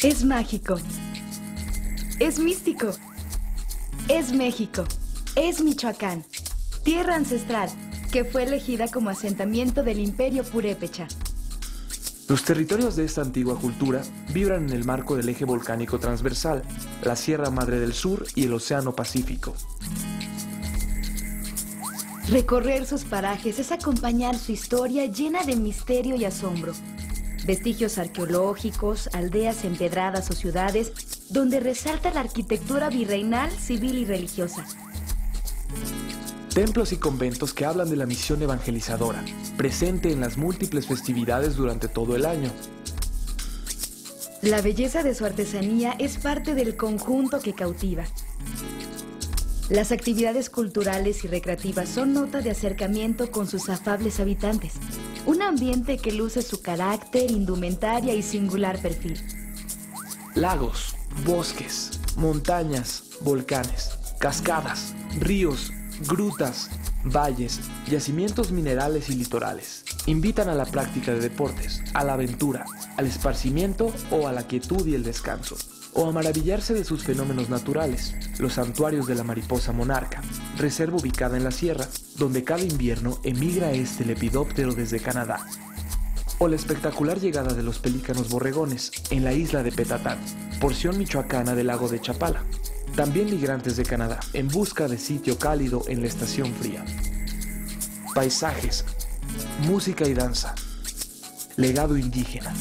Es mágico. Es místico. Es México. Es Michoacán, tierra ancestral, que fue elegida como asentamiento del Imperio Purépecha. Los territorios de esta antigua cultura vibran en el marco del eje volcánico transversal, la Sierra Madre del Sur y el Océano Pacífico. Recorrer sus parajes es acompañar su historia llena de misterio y asombro. Vestigios arqueológicos, aldeas empedradas o ciudades donde resalta la arquitectura virreinal, civil y religiosa. Templos y conventos que hablan de la misión evangelizadora, presente en las múltiples festividades durante todo el año. La belleza de su artesanía es parte del conjunto que cautiva. Las actividades culturales y recreativas son nota de acercamiento con sus afables habitantes. Un ambiente que luce su carácter, indumentaria y singular perfil. Lagos, bosques, montañas, volcanes, cascadas, ríos, grutas, valles, yacimientos minerales y litorales. Invitan a la práctica de deportes, a la aventura, al esparcimiento o a la quietud y el descanso. O a maravillarse de sus fenómenos naturales, los santuarios de la mariposa monarca, reserva ubicada en la sierra, donde cada invierno emigra este lepidóptero desde Canadá. O la espectacular llegada de los pelícanos borregones en la isla de Petatán, porción michoacana del lago de Chapala. También migrantes de Canadá, en busca de sitio cálido en la estación fría. Paisajes, música y danza, legado indígena,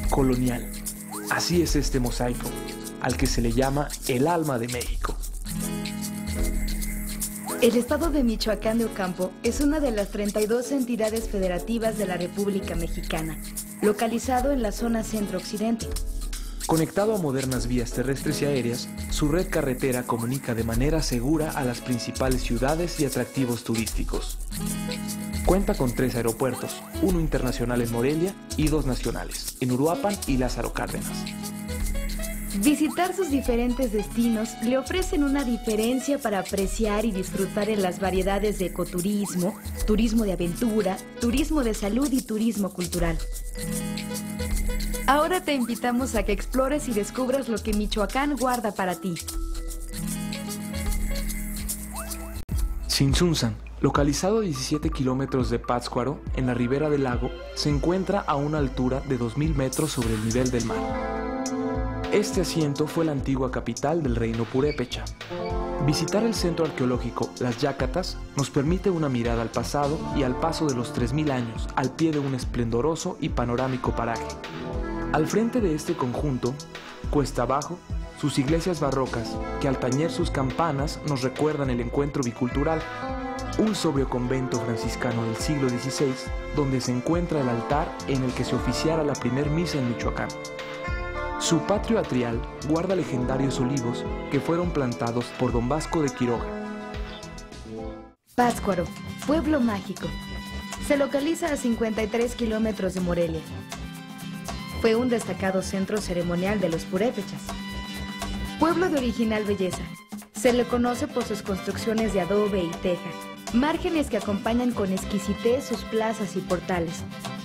colonial. Así es este mosaico, al que se le llama el alma de México. El estado de Michoacán de Ocampo es una de las 32 entidades federativas de la República Mexicana, localizado en la zona centro-occidente. Conectado a modernas vías terrestres y aéreas, su red carretera comunica de manera segura a las principales ciudades y atractivos turísticos. Cuenta con 3 aeropuertos, uno internacional en Morelia y 2 nacionales, en Uruapan y Lázaro Cárdenas. Visitar sus diferentes destinos le ofrecen una diferencia para apreciar y disfrutar en las variedades de ecoturismo, turismo de aventura, turismo de salud y turismo cultural. Ahora te invitamos a que explores y descubras lo que Michoacán guarda para ti. Tzintzuntzan, localizado a 17 kilómetros de Pátzcuaro, en la ribera del lago, se encuentra a una altura de 2.000 metros sobre el nivel del mar. Este asiento fue la antigua capital del reino purépecha. Visitar el centro arqueológico Las Yácatas nos permite una mirada al pasado y al paso de los 3.000 años al pie de un esplendoroso y panorámico paraje. Al frente de este conjunto, cuesta abajo, sus iglesias barrocas, que al tañer sus campanas nos recuerdan el encuentro bicultural. Un sobrio convento franciscano del siglo XVI, donde se encuentra el altar en el que se oficiara la primer misa en Michoacán. Su patio atrial guarda legendarios olivos que fueron plantados por don Vasco de Quiroga. Pátzcuaro, pueblo mágico. Se localiza a 53 kilómetros de Morelia. Fue un destacado centro ceremonial de los purépechas. Pueblo de original belleza. Se le conoce por sus construcciones de adobe y teja, márgenes que acompañan con exquisitez sus plazas y portales,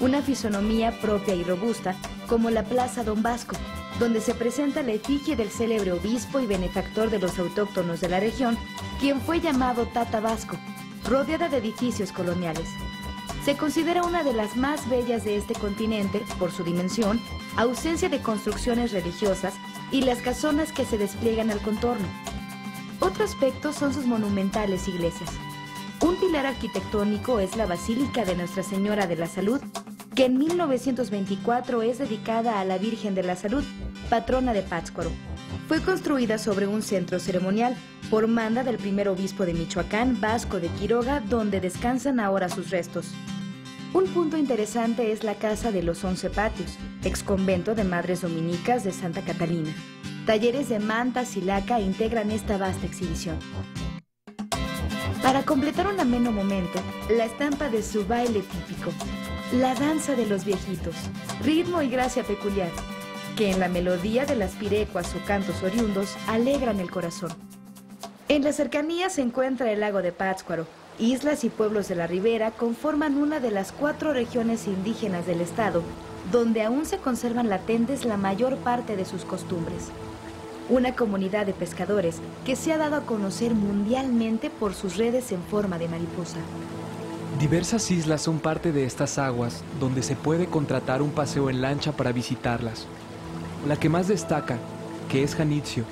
una fisonomía propia y robusta como la Plaza Don Vasco, donde se presenta la efigie del célebre obispo y benefactor de los autóctonos de la región, quien fue llamado Tata Vasco, rodeada de edificios coloniales. Se considera una de las más bellas de este continente por su dimensión, ausencia de construcciones religiosas y las casonas que se despliegan al contorno. Otro aspecto son sus monumentales iglesias. Un pilar arquitectónico es la Basílica de Nuestra Señora de la Salud, que en 1924 es dedicada a la Virgen de la Salud, patrona de Pátzcuaro. Fue construida sobre un centro ceremonial por manda del primer obispo de Michoacán, Vasco de Quiroga, donde descansan ahora sus restos. Un punto interesante es la Casa de los 11 Patios, exconvento de Madres Dominicas de Santa Catalina. Talleres de mantas y laca integran esta vasta exhibición. Para completar un ameno momento, la estampa de su baile típico, la danza de los viejitos, ritmo y gracia peculiar, que en la melodía de las pirecuas o cantos oriundos alegran el corazón. En la cercanía se encuentra el lago de Pátzcuaro. Islas y pueblos de la ribera conforman una de las 4 regiones indígenas del estado, donde aún se conservan latentes la mayor parte de sus costumbres. Una comunidad de pescadores que se ha dado a conocer mundialmente por sus redes en forma de mariposa. Diversas islas son parte de estas aguas, donde se puede contratar un paseo en lancha para visitarlas. La que más destaca, que es Janitzio,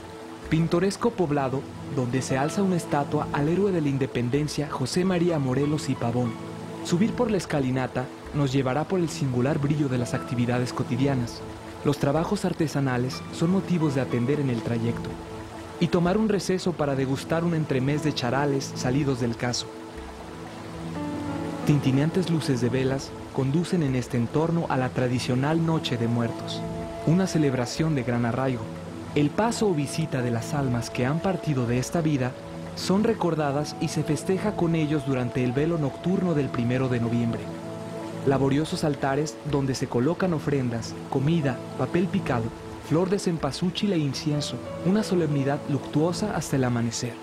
pintoresco poblado donde se alza una estatua al héroe de la independencia José María Morelos y Pavón. Subir por la escalinata nos llevará por el singular brillo de las actividades cotidianas. Los trabajos artesanales son motivos de atender en el trayecto. Y tomar un receso para degustar un entremés de charales salidos del caso. Tintineantes luces de velas conducen en este entorno a la tradicional Noche de Muertos, una celebración de gran arraigo. El paso o visita de las almas que han partido de esta vida son recordadas y se festeja con ellos durante el velo nocturno del 1 de noviembre. Laboriosos altares donde se colocan ofrendas, comida, papel picado, flor de cempasúchil e incienso, una solemnidad luctuosa hasta el amanecer.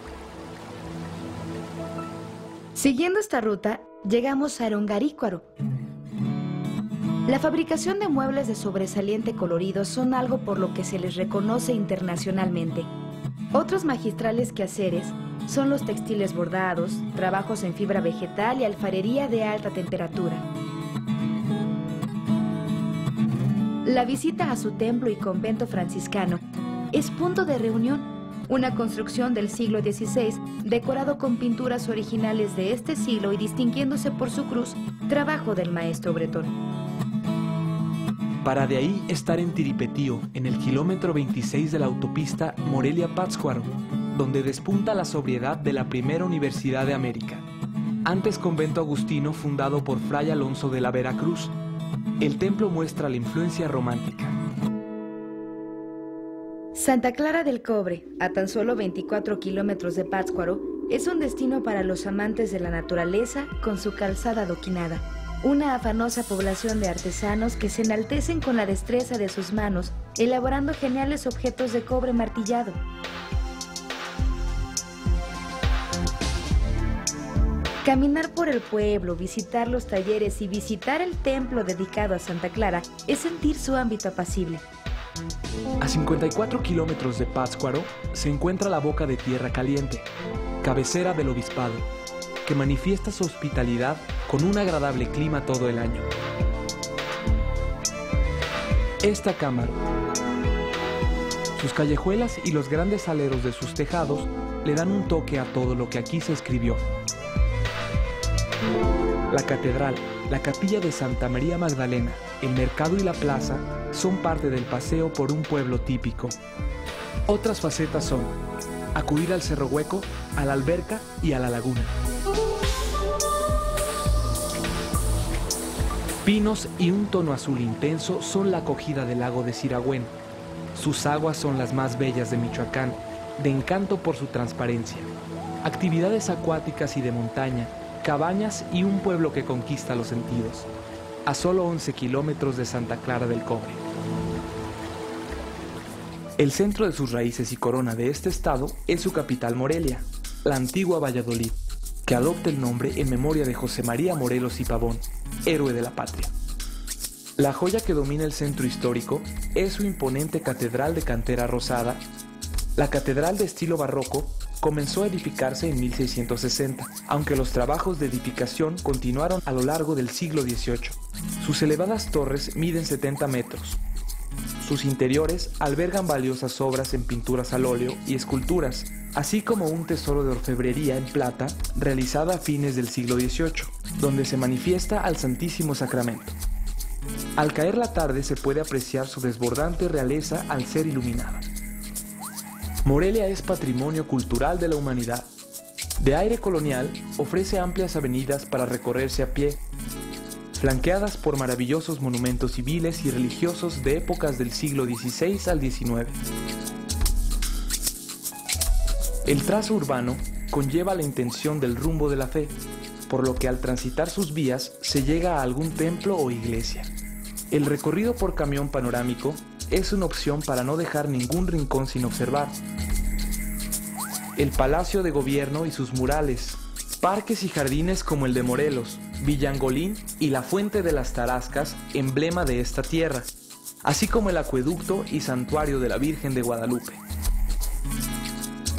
Siguiendo esta ruta, llegamos a Arongarícuaro. La fabricación de muebles de sobresaliente colorido son algo por lo que se les reconoce internacionalmente. Otros magistrales quehaceres son los textiles bordados, trabajos en fibra vegetal y alfarería de alta temperatura. La visita a su templo y convento franciscano es punto de reunión, una construcción del siglo XVI decorado con pinturas originales de este siglo y distinguiéndose por su cruz, trabajo del maestro bretón. Para de ahí estar en Tiripetío, en el kilómetro 26 de la autopista Morelia-Pátzcuaro, donde despunta la sobriedad de la primera universidad de América. Antes convento agustino fundado por Fray Alonso de la Veracruz. El templo muestra la influencia romántica. Santa Clara del Cobre, a tan solo 24 kilómetros de Pátzcuaro, es un destino para los amantes de la naturaleza con su calzada adoquinada. Una afanosa población de artesanos que se enaltecen con la destreza de sus manos, elaborando geniales objetos de cobre martillado. Caminar por el pueblo, visitar los talleres y visitar el templo dedicado a Santa Clara es sentir su ámbito apacible. A 54 kilómetros de Pátzcuaro se encuentra la Boca de Tierra Caliente, cabecera del obispado, que manifiesta su hospitalidad con un agradable clima todo el año. Esta cámara, sus callejuelas y los grandes aleros de sus tejados le dan un toque a todo lo que aquí se escribió. La catedral, la capilla de Santa María Magdalena, el mercado y la plaza son parte del paseo por un pueblo típico. Otras facetas son acudir al Cerro Hueco, a la alberca y a la laguna. Pinos y un tono azul intenso son la acogida del lago de Siragüen. Sus aguas son las más bellas de Michoacán, de encanto por su transparencia. Actividades acuáticas y de montaña, cabañas y un pueblo que conquista los sentidos. A solo 11 kilómetros de Santa Clara del Cobre. El centro de sus raíces y corona de este estado es su capital Morelia, la antigua Valladolid, que adopta el nombre en memoria de José María Morelos y Pavón, héroe de la patria. La joya que domina el centro histórico es su imponente catedral de cantera rosada. La catedral de estilo barroco comenzó a edificarse en 1660, aunque los trabajos de edificación continuaron a lo largo del siglo XVIII. Sus elevadas torres miden 70 metros. Sus interiores albergan valiosas obras en pinturas al óleo y esculturas, así como un tesoro de orfebrería en plata realizada a fines del siglo XVIII, donde se manifiesta al Santísimo Sacramento. Al caer la tarde se puede apreciar su desbordante realeza al ser iluminada. Morelia es patrimonio cultural de la humanidad. De aire colonial, ofrece amplias avenidas para recorrerse a pie, flanqueadas por maravillosos monumentos civiles y religiosos de épocas del siglo XVI al XIX. El trazo urbano conlleva la intención del rumbo de la fe, por lo que al transitar sus vías se llega a algún templo o iglesia. El recorrido por camión panorámico es una opción para no dejar ningún rincón sin observar. El Palacio de Gobierno y sus murales, Parques y jardines como el de Morelos, Villangolín y la Fuente de las Tarascas, emblema de esta tierra, así como el acueducto y santuario de la Virgen de Guadalupe.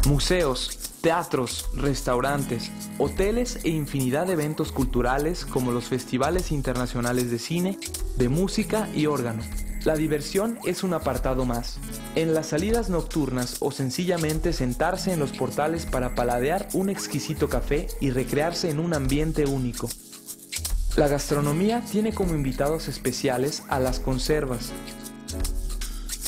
Museos, teatros, restaurantes, hoteles e infinidad de eventos culturales como los festivales internacionales de cine, de música y órgano. La diversión es un apartado más. En las salidas nocturnas o sencillamente sentarse en los portales para paladear un exquisito café y recrearse en un ambiente único. La gastronomía tiene como invitados especiales a las conservas,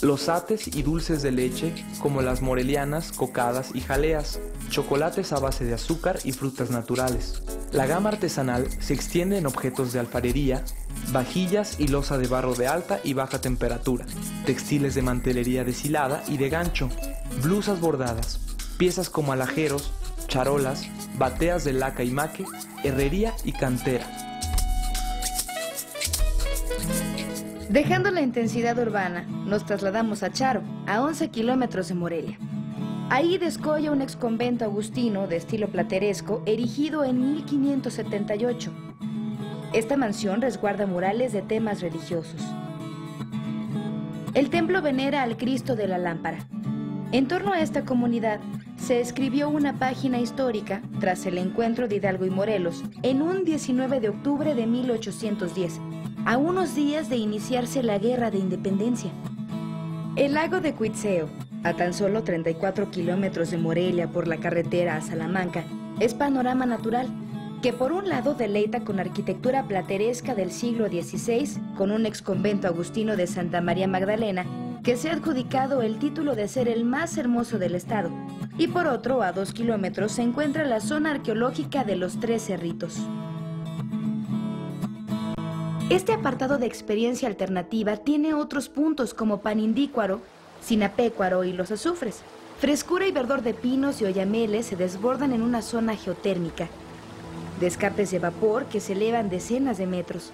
los ates y dulces de leche como las morelianas, cocadas y jaleas, chocolates a base de azúcar y frutas naturales. La gama artesanal se extiende en objetos de alfarería, vajillas y loza de barro de alta y baja temperatura, textiles de mantelería deshilada y de gancho, blusas bordadas, piezas como alajeros, charolas, bateas de laca y maque, herrería y cantera. Dejando la intensidad urbana, nos trasladamos a Charo, a 11 kilómetros de Morelia. Ahí descolla un exconvento agustino de estilo plateresco erigido en 1578. Esta mansión resguarda murales de temas religiosos. El templo venera al Cristo de la Lámpara. En torno a esta comunidad se escribió una página histórica tras el encuentro de Hidalgo y Morelos en un 19 de octubre de 1810, a unos días de iniciarse la Guerra de Independencia. El lago de Cuitzeo, a tan solo 34 kilómetros de Morelia por la carretera a Salamanca, es panorama natural, que por un lado deleita con arquitectura plateresca del siglo XVI, con un exconvento agustino de Santa María Magdalena, que se ha adjudicado el título de ser el más hermoso del estado, y por otro, a 2 kilómetros, se encuentra la zona arqueológica de los Tres Cerritos. Este apartado de experiencia alternativa tiene otros puntos como Panindícuaro, Sinapecuaro y Los Azufres. Frescura y verdor de pinos y oyameles se desbordan en una zona geotérmica. Descartes de vapor que se elevan decenas de metros.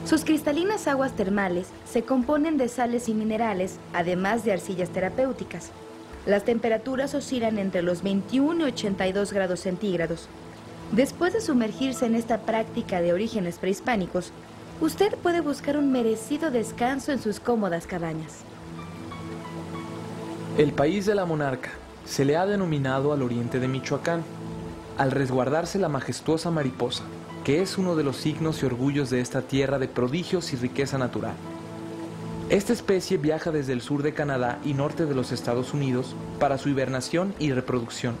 Sus cristalinas aguas termales se componen de sales y minerales, además de arcillas terapéuticas. Las temperaturas oscilan entre los 21 y 82 grados centígrados. Después de sumergirse en esta práctica de orígenes prehispánicos, usted puede buscar un merecido descanso en sus cómodas cabañas. El país de la monarca se le ha denominado al oriente de Michoacán, al resguardarse la majestuosa mariposa, que es uno de los signos y orgullos de esta tierra de prodigios y riqueza natural. Esta especie viaja desde el sur de Canadá y norte de los Estados Unidos para su hibernación y reproducción.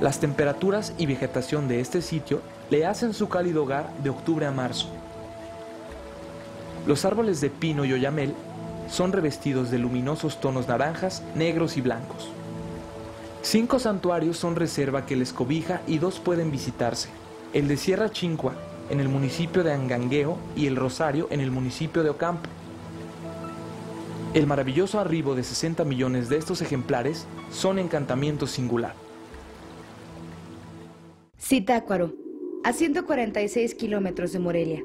Las temperaturas y vegetación de este sitio le hacen su cálido hogar de octubre a marzo. Los árboles de pino y oyamel son revestidos de luminosos tonos naranjas, negros y blancos. 5 santuarios son reserva que les cobija y 2 pueden visitarse: el de Sierra Chincua, en el municipio de Angangueo, y el Rosario, en el municipio de Ocampo. El maravilloso arribo de 60 millones de estos ejemplares son encantamiento singular. Zitácuaro, a 146 kilómetros de Morelia.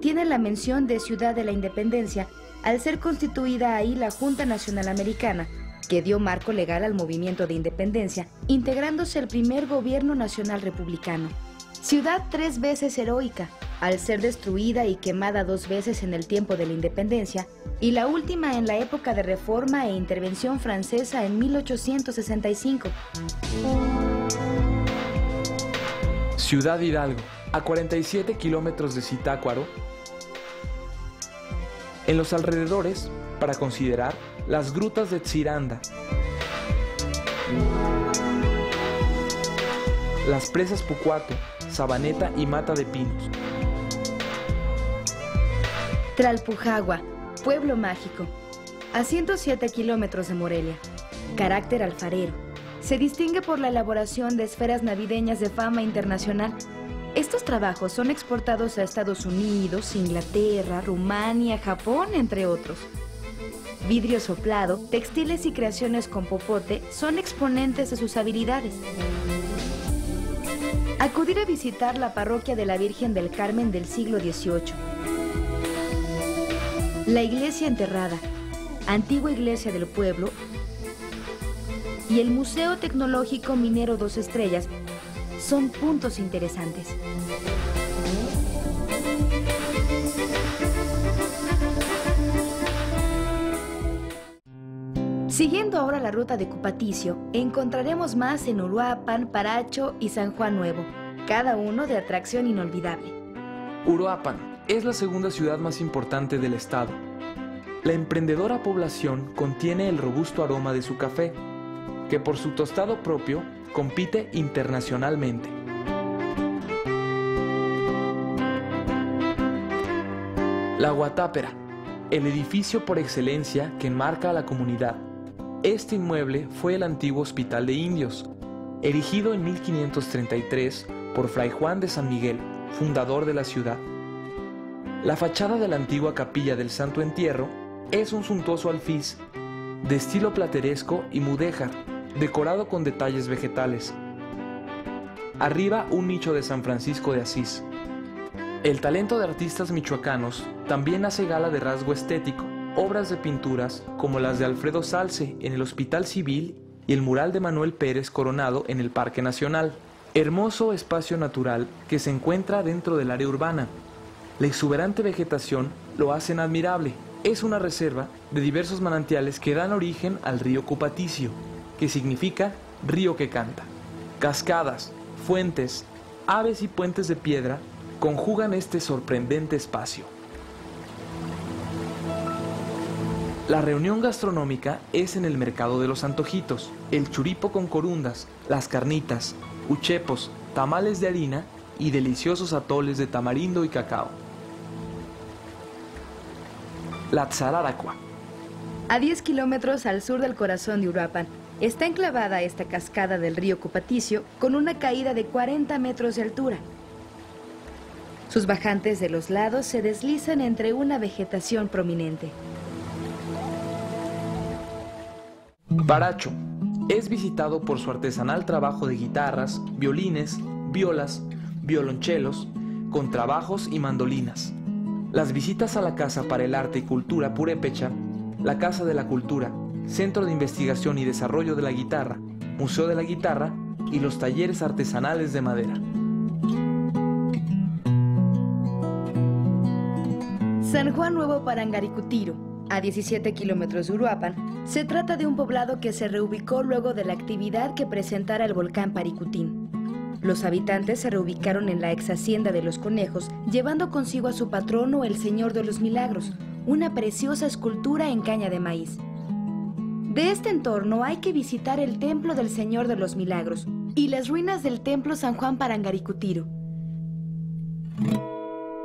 Tiene la mención de Ciudad de la Independencia al ser constituida ahí la Junta Nacional Americana, que dio marco legal al movimiento de independencia, integrándose el primer gobierno nacional republicano. Ciudad 3 veces heroica, al ser destruida y quemada 2 veces en el tiempo de la independencia, y la última en la época de Reforma e Intervención Francesa en 1865. Ciudad Hidalgo, a 47 kilómetros de Zitácuaro. En los alrededores, para considerar, las grutas de Tziranda, las presas Pucuato, Sabaneta y Mata de Pinos. Tlalpujagua, pueblo mágico, a 107 kilómetros de Morelia. Carácter alfarero. Se distingue por la elaboración de esferas navideñas de fama internacional. Estos trabajos son exportados a Estados Unidos, Inglaterra, Rumania, Japón, entre otros. Vidrio soplado, textiles y creaciones con popote son exponentes de sus habilidades. Acudir a visitar la parroquia de la Virgen del Carmen del siglo XVIII. La iglesia enterrada, antigua iglesia del pueblo, y el Museo Tecnológico Minero 2 Estrellas, son puntos interesantes. Siguiendo ahora la ruta de Cupaticio, encontraremos más en Uruapan, Paracho y San Juan Nuevo, cada uno de atracción inolvidable. Uruapan es la segunda ciudad más importante del estado. La emprendedora población contiene el robusto aroma de su café, que por su tostado propio compite internacionalmente. La Guatápera, el edificio por excelencia que enmarca a la comunidad. Este inmueble fue el antiguo Hospital de Indios, erigido en 1533 por Fray Juan de San Miguel, fundador de la ciudad. La fachada de la antigua capilla del Santo Entierro es un suntuoso alfiz de estilo plateresco y mudéjar, decorado con detalles vegetales. Arriba un nicho de San Francisco de Asís. El talento de artistas michoacanos también hace gala de rasgo estético. Obras de pinturas como las de Alfredo Salce en el Hospital Civil y el mural de Manuel Pérez Coronado en el Parque Nacional. Hermoso espacio natural que se encuentra dentro del área urbana. La exuberante vegetación lo hacen admirable. Es una reserva de diversos manantiales que dan origen al río Cupaticio, que significa río que canta. Cascadas, fuentes, aves y puentes de piedra conjugan este sorprendente espacio. La reunión gastronómica es en el Mercado de los Antojitos, el churipo con corundas, las carnitas, uchepos, tamales de harina y deliciosos atoles de tamarindo y cacao. La Tzararacua. A 10 kilómetros al sur del corazón de Uruapan, está enclavada esta cascada del río Cupaticio con una caída de 40 metros de altura. Sus bajantes de los lados se deslizan entre una vegetación prominente. Paracho es visitado por su artesanal trabajo de guitarras, violines, violas, violonchelos, contrabajos y mandolinas. Las visitas a la Casa para el Arte y Cultura Purépecha, la Casa de la Cultura, Centro de Investigación y Desarrollo de la Guitarra, Museo de la Guitarra y los talleres artesanales de madera. San Juan Nuevo Parangaricutiro, a 17 kilómetros de Uruapan, se trata de un poblado que se reubicó luego de la actividad que presentara el volcán Paricutín. Los habitantes se reubicaron en la ex hacienda de los Conejos, llevando consigo a su patrono, el Señor de los Milagros, una preciosa escultura en caña de maíz. De este entorno hay que visitar el Templo del Señor de los Milagros y las ruinas del Templo San Juan Parangaricutiro.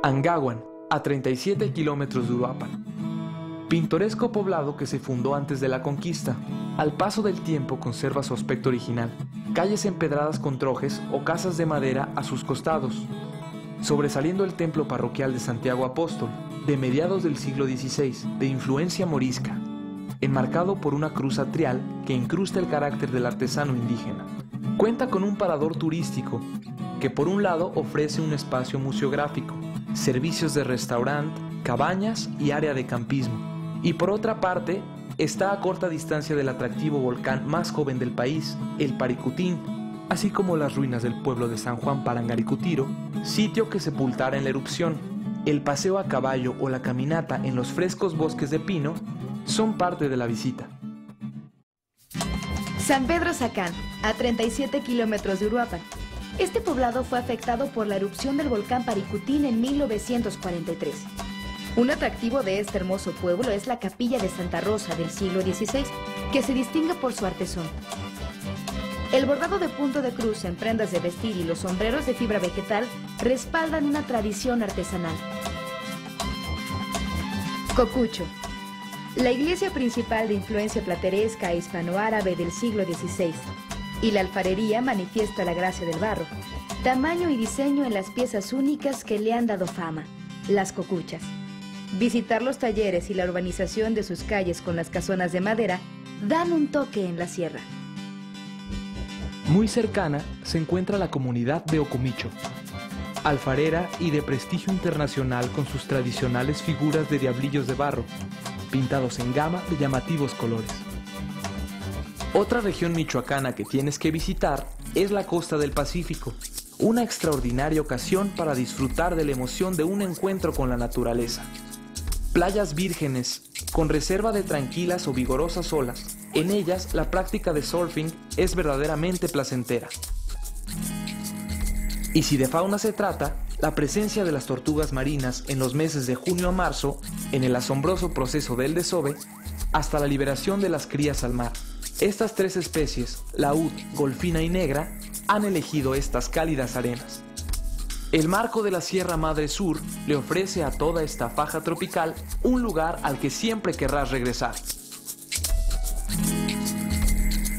Angahuan, a 37 kilómetros de Uruapan. Pintoresco poblado que se fundó antes de la conquista. Al paso del tiempo conserva su aspecto original. Calles empedradas con trojes o casas de madera a sus costados. Sobresaliendo el templo parroquial de Santiago Apóstol, de mediados del siglo XVI, de influencia morisca, enmarcado por una cruz atrial que incrusta el carácter del artesano indígena. Cuenta con un parador turístico que por un lado ofrece un espacio museográfico, servicios de restaurante, cabañas y área de campismo. Y por otra parte, está a corta distancia del atractivo volcán más joven del país, el Paricutín, así como las ruinas del pueblo de San Juan Parangaricutiro, sitio que sepultara en la erupción. El paseo a caballo o la caminata en los frescos bosques de pino son parte de la visita. San Pedro Sacán, a 37 kilómetros de Uruapan. Este poblado fue afectado por la erupción del volcán Paricutín en 1943. Un atractivo de este hermoso pueblo es la capilla de Santa Rosa del siglo XVI, que se distingue por su artesón. El bordado de punto de cruz en prendas de vestir y los sombreros de fibra vegetal respaldan una tradición artesanal. Cocucho, la iglesia principal de influencia plateresca e hispanoárabe del siglo XVI, y la alfarería manifiesta la gracia del barro, tamaño y diseño en las piezas únicas que le han dado fama, las cocuchas. Visitar los talleres y la urbanización de sus calles con las casonas de madera dan un toque en la sierra. Muy cercana se encuentra la comunidad de Ocomicho, alfarera y de prestigio internacional con sus tradicionales figuras de diablillos de barro, pintados en gama de llamativos colores. Otra región michoacana que tienes que visitar es la costa del Pacífico, una extraordinaria ocasión para disfrutar de la emoción de un encuentro con la naturaleza. Playas vírgenes, con reserva de tranquilas o vigorosas olas, en ellas la práctica de surfing es verdaderamente placentera. Y si de fauna se trata, la presencia de las tortugas marinas en los meses de junio a marzo, en el asombroso proceso del desove, hasta la liberación de las crías al mar. Estas tres especies, laúd, golfina y negra, han elegido estas cálidas arenas. El marco de la Sierra Madre Sur le ofrece a toda esta faja tropical un lugar al que siempre querrás regresar.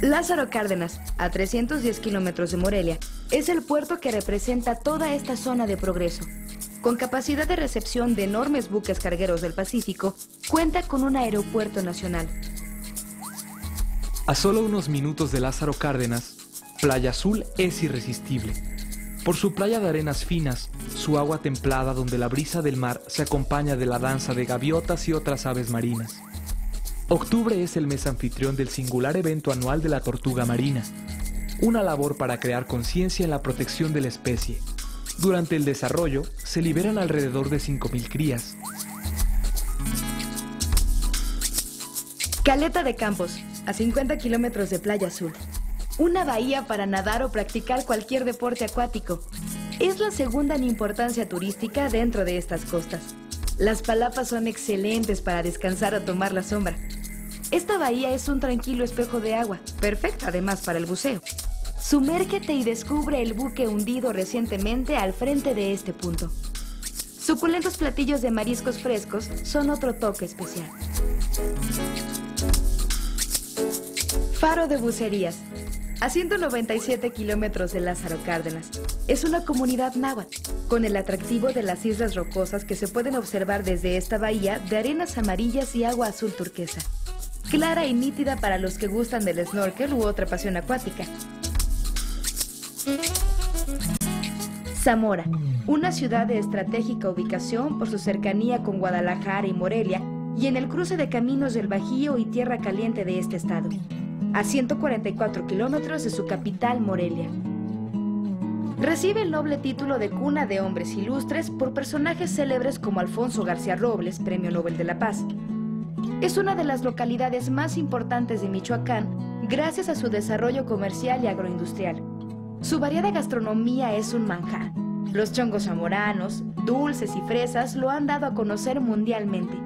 Lázaro Cárdenas, a 310 kilómetros de Morelia, es el puerto que representa toda esta zona de progreso. Con capacidad de recepción de enormes buques cargueros del Pacífico, cuenta con un aeropuerto nacional. A solo unos minutos de Lázaro Cárdenas, Playa Azul es irresistible. Por su playa de arenas finas, su agua templada donde la brisa del mar se acompaña de la danza de gaviotas y otras aves marinas. Octubre es el mes anfitrión del singular evento anual de la tortuga marina, una labor para crear conciencia en la protección de la especie. Durante el desarrollo, se liberan alrededor de 5,000 crías. Caleta de Campos, a 50 kilómetros de Playa Azul. Una bahía para nadar o practicar cualquier deporte acuático. Es la segunda en importancia turística dentro de estas costas. Las palapas son excelentes para descansar o tomar la sombra. Esta bahía es un tranquilo espejo de agua, perfecta además para el buceo. Sumérgete y descubre el buque hundido recientemente al frente de este punto. Suculentos platillos de mariscos frescos son otro toque especial. Faro de Bucerías, a 197 kilómetros de Lázaro Cárdenas. Es una comunidad náhuatl, con el atractivo de las islas rocosas que se pueden observar desde esta bahía de arenas amarillas y agua azul turquesa. Clara y nítida para los que gustan del snorkel u otra pasión acuática. Zamora, una ciudad de estratégica ubicación por su cercanía con Guadalajara y Morelia y en el cruce de caminos del Bajío y Tierra Caliente de este estado, a 144 kilómetros de su capital, Morelia. Recibe el noble título de cuna de hombres ilustres por personajes célebres como Alfonso García Robles, Premio Nobel de la Paz. Es una de las localidades más importantes de Michoacán gracias a su desarrollo comercial y agroindustrial. Su variada gastronomía es un manjar. Los chongos zamoranos, dulces y fresas lo han dado a conocer mundialmente.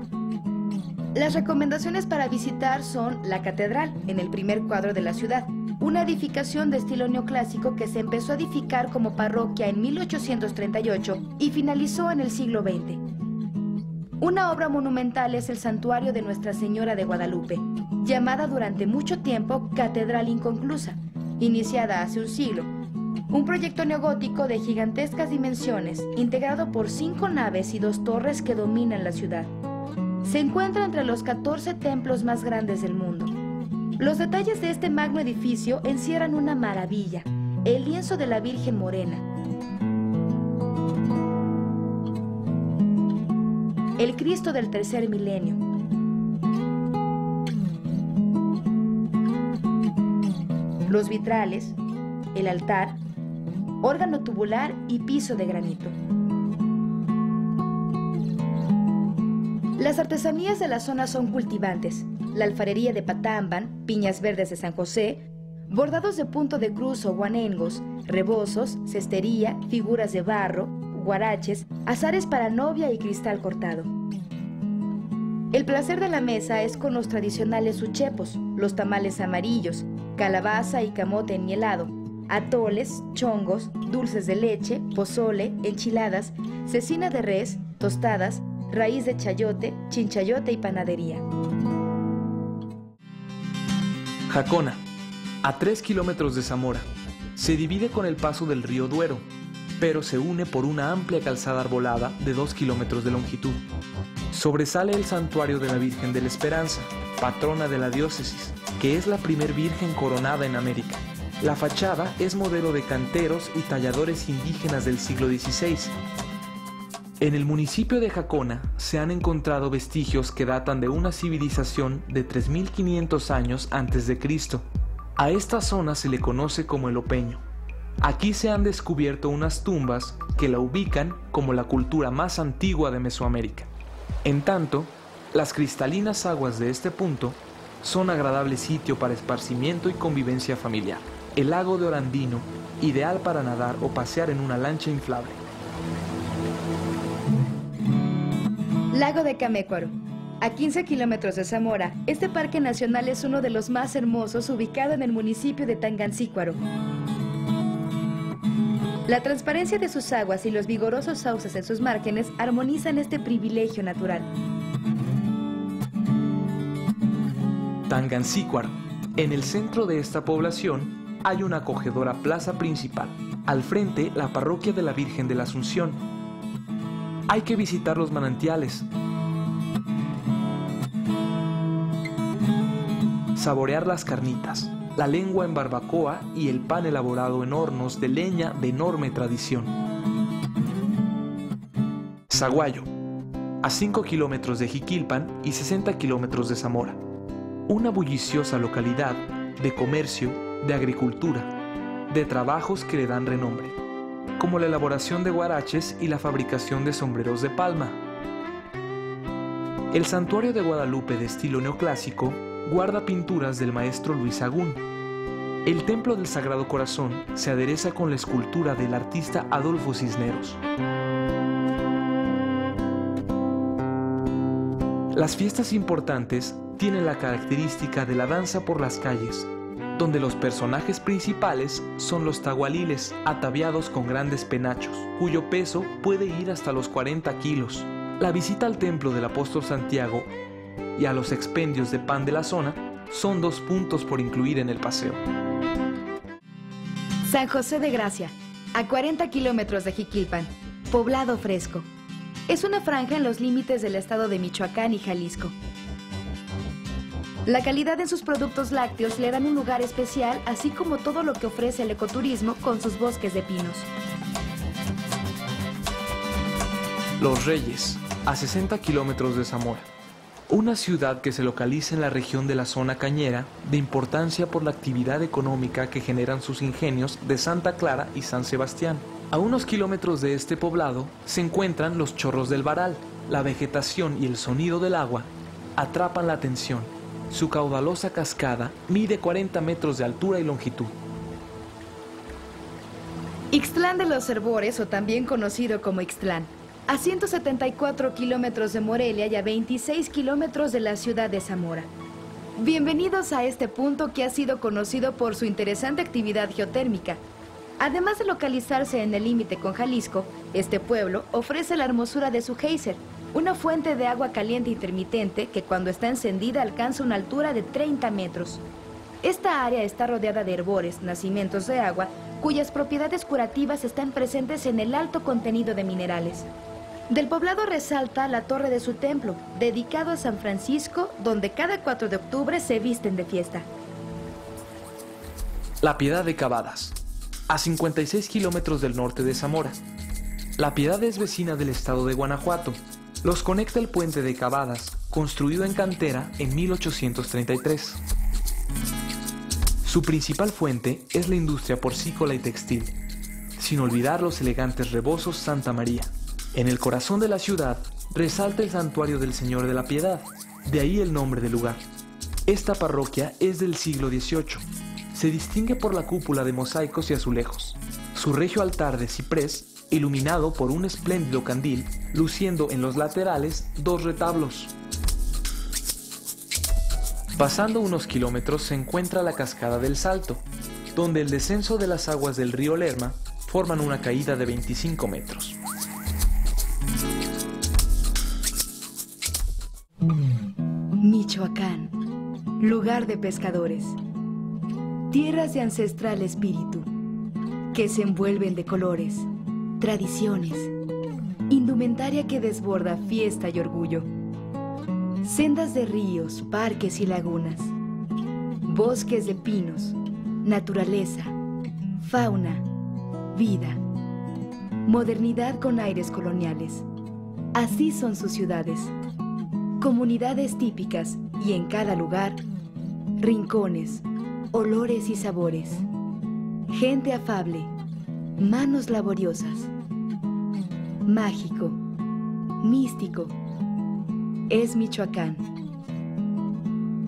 Las recomendaciones para visitar son la Catedral, en el primer cuadro de la ciudad, una edificación de estilo neoclásico que se empezó a edificar como parroquia en 1838 y finalizó en el siglo XX. Una obra monumental es el santuario de Nuestra Señora de Guadalupe, llamada durante mucho tiempo Catedral Inconclusa, iniciada hace un siglo. Un proyecto neogótico de gigantescas dimensiones, integrado por 5 naves y 2 torres que dominan la ciudad. Se encuentra entre los 14 templos más grandes del mundo. Los detalles de este magno edificio encierran una maravilla, el lienzo de la Virgen Morena. El Cristo del tercer milenio. Los vitrales, el altar, órgano tubular y piso de granito. Las artesanías de la zona son cultivantes, la alfarería de Patamban, piñas verdes de San José, bordados de punto de cruz o guanengos, rebozos, cestería, figuras de barro, guaraches, azares para novia y cristal cortado. El placer de la mesa es con los tradicionales uchepos, los tamales amarillos, calabaza y camote enmielado, atoles, chongos, dulces de leche, pozole, enchiladas, cecina de res, tostadas, raíz de chayote, chinchayote y panadería. Jacona, a 3 kilómetros de Zamora, se divide con el paso del río Duero, pero se une por una amplia calzada arbolada de 2 kilómetros de longitud. Sobresale el santuario de la Virgen de la Esperanza, patrona de la diócesis, que es la primer virgen coronada en América. La fachada es modelo de canteros y talladores indígenas del siglo XVI. En el municipio de Jacona se han encontrado vestigios que datan de una civilización de 3.500 años antes de Cristo. A esta zona se le conoce como el Opeño. Aquí se han descubierto unas tumbas que la ubican como la cultura más antigua de Mesoamérica. En tanto, las cristalinas aguas de este punto son agradable sitio para esparcimiento y convivencia familiar. El lago de Orandino, ideal para nadar o pasear en una lancha inflable. Lago de Camécuaro. A 15 kilómetros de Zamora, este parque nacional es uno de los más hermosos ubicado en el municipio de Tangancícuaro. La transparencia de sus aguas y los vigorosos sauces en sus márgenes armonizan este privilegio natural. Tangancícuaro. En el centro de esta población hay una acogedora plaza principal. Al frente, la parroquia de la Virgen de la Asunción. Hay que visitar los manantiales, saborear las carnitas, la lengua en barbacoa y el pan elaborado en hornos de leña de enorme tradición. Zaguayo, a 5 kilómetros de Jiquilpan y 60 kilómetros de Zamora. Una bulliciosa localidad de comercio, de agricultura, de trabajos que le dan renombre, como la elaboración de huaraches y la fabricación de sombreros de palma. El Santuario de Guadalupe de estilo neoclásico guarda pinturas del maestro Luis Sagún. El Templo del Sagrado Corazón se adereza con la escultura del artista Adolfo Cisneros. Las fiestas importantes tienen la característica de la danza por las calles, donde los personajes principales son los tahualiles ataviados con grandes penachos, cuyo peso puede ir hasta los 40 kilos. La visita al templo del apóstol Santiago y a los expendios de pan de la zona son 2 puntos por incluir en el paseo. San José de Gracia, a 40 kilómetros de Jiquilpan, poblado fresco. Es una franja en los límites del estado de Michoacán y Jalisco. La calidad en sus productos lácteos le dan un lugar especial, así como todo lo que ofrece el ecoturismo con sus bosques de pinos. Los Reyes, a 60 kilómetros de Zamora. Una ciudad que se localiza en la región de la zona cañera, de importancia por la actividad económica que generan sus ingenios de Santa Clara y San Sebastián. A unos kilómetros de este poblado se encuentran los Chorros del Varal. La vegetación y el sonido del agua atrapan la atención. Su caudalosa cascada mide 40 metros de altura y longitud. Ixtlán de los Herbores, o también conocido como Ixtlán, a 174 kilómetros de Morelia y a 26 kilómetros de la ciudad de Zamora. Bienvenidos a este punto que ha sido conocido por su interesante actividad geotérmica. Además de localizarse en el límite con Jalisco, este pueblo ofrece la hermosura de su geyser, una fuente de agua caliente intermitente que cuando está encendida alcanza una altura de 30 metros. Esta área está rodeada de herbores, nacimientos de agua, cuyas propiedades curativas están presentes en el alto contenido de minerales. Del poblado resalta la torre de su templo, dedicado a San Francisco, donde cada 4 de octubre se visten de fiesta. La Piedad de Cavadas, a 56 kilómetros del norte de Zamora. La Piedad es vecina del estado de Guanajuato. Los conecta el puente de Cavadas, construido en cantera en 1833. Su principal fuente es la industria porcícola y textil, sin olvidar los elegantes rebozos Santa María. En el corazón de la ciudad resalta el santuario del Señor de la Piedad, de ahí el nombre del lugar. Esta parroquia es del siglo XVIII. Se distingue por la cúpula de mosaicos y azulejos. Su regio altar de ciprés, iluminado por un espléndido candil, luciendo en los laterales 2 retablos. Pasando unos kilómetros se encuentra la Cascada del Salto, donde el descenso de las aguas del río Lerma forman una caída de 25 metros. Michoacán, lugar de pescadores, tierras de ancestral espíritu, que se envuelven de colores, tradiciones, indumentaria que desborda fiesta y orgullo, sendas de ríos, parques y lagunas, bosques de pinos, naturaleza, fauna, vida, modernidad con aires coloniales. Así son sus ciudades, comunidades típicas y en cada lugar, rincones, olores y sabores, gente afable, manos laboriosas. Mágico, místico, es Michoacán.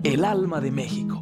El alma de México.